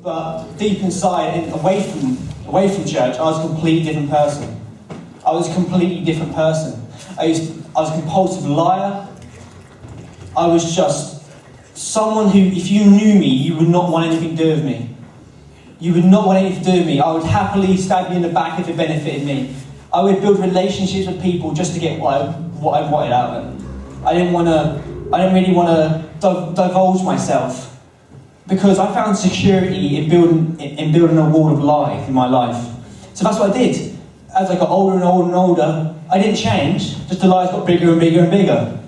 But deep inside, and away from church, I was a completely different person. I was a compulsive liar. I was just someone who, if you knew me, you would not want anything to do with me. You would not want anything to do with me. I would happily stab you in the back if it benefited me. I would build relationships with people just to get what I wanted out of them. I didn't really want to divulge myself, because I found security in building a wall of lies in my life. So that's what I did. As I got older and older and older, I didn't change, just the lies got bigger and bigger and bigger.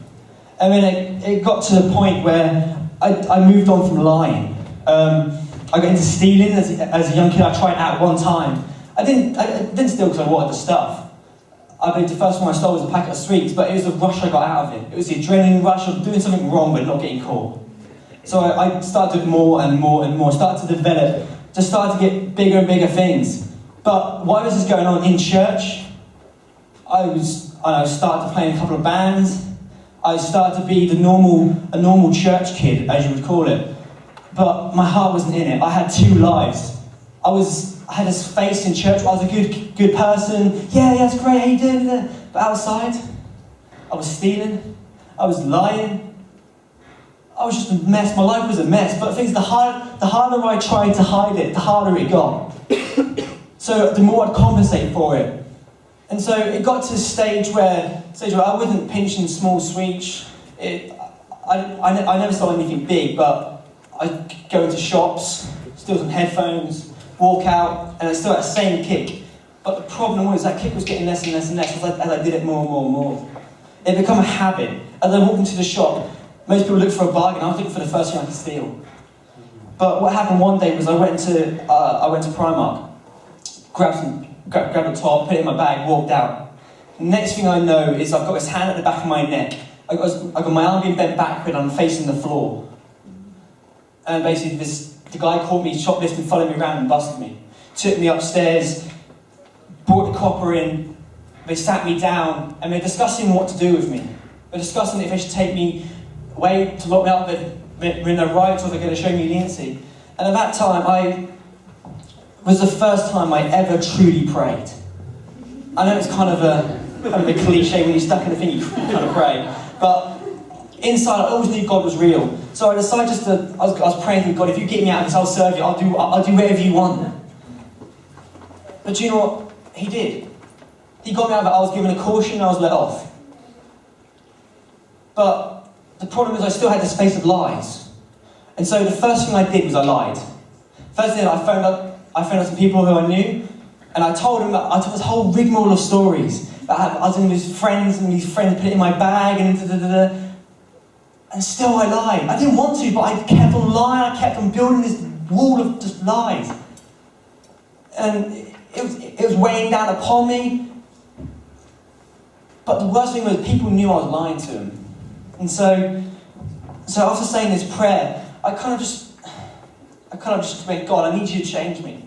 And then it got to the point where I moved on from lying. I got into stealing as a young kid. I tried it out one time. I didn't steal because I wanted the stuff. I believe the first one I stole was a packet of sweets, but it was the rush I got out of it. It was the adrenaline rush of doing something wrong but not getting caught. So I started doing more and more and more, started to develop, just started to get bigger and bigger things. But while this was going on in church, I started to play in a couple of bands. I started to be a normal church kid, as you would call it. But my heart wasn't in it. I had two lives. I had this face in church where I was a good person. Yeah, that's great, how you doing? But outside, I was stealing. I was lying. I was just a mess. My life was a mess. But the harder I tried to hide it, the harder it got. So the more I'd compensate for it. And so it got to a stage where I wasn't pinching small sweets. I never saw anything big, but I'd go into shops, steal some headphones, walk out, and I still had the same kick. But the problem was that kick was getting less and less and less as I did it more and more and more. It became a habit. As I walked into the shop, most people look for a bargain. I was looking for the first thing I could steal. But what happened one day was I went to Primark, grabbed a top, put it in my bag, walked out. Next thing I know is I've got this hand at the back of my neck. I got my arm being bent backward and I'm facing the floor. And basically the guy caught me shoplifting, followed me around and busted me. Took me upstairs, brought the copper in, they sat me down and they're discussing what to do with me. They're discussing if they should take me away to lock me up, they're in their rights or they're going to show me leniency. And at that time, was the first time I ever truly prayed. I know it's kind of a cliche when you're stuck in the thing, you kind of pray. But inside, I always knew God was real. So I decided I was praying with God, if you get me out of this, I'll serve you, I'll do whatever you want. But do you know what? He did. He got me out of it. I was given a caution and I was let off. But the problem is I still had this face of lies. And so the first thing I did was I lied. First thing, I phoned up some people who I knew, and I told this whole rigmarole of stories. I was in with these friends put it in my bag, and still I lied. I didn't want to, but I kept on lying, I kept on building this wall of just lies. And it was weighing down upon me. But the worst thing was people knew I was lying to them. And so after saying this prayer, I kind of just went, God, I need you to change me.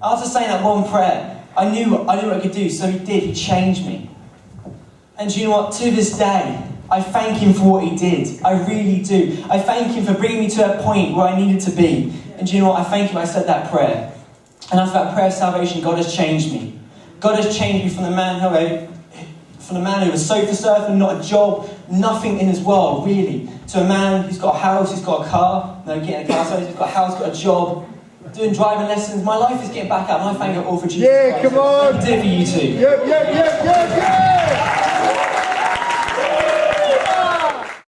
After saying that one prayer, I knew what I could do, so he did, he changed me. And do you know what, to this day, I thank him for what he did. I really do. I thank him for bringing me to that point where I needed to be. And do you know what, I thank him I said that prayer. And after that prayer of salvation, God has changed me. God has changed me from the man who was sofa surfing, not a job, nothing in his world, really, to a man who's got a house, who's got a car, getting a car, so he's got a house, got a job, doing driving lessons. My life is getting back up, and I thank God all for Jesus Christ. Come on! I did it for you too. Yeah.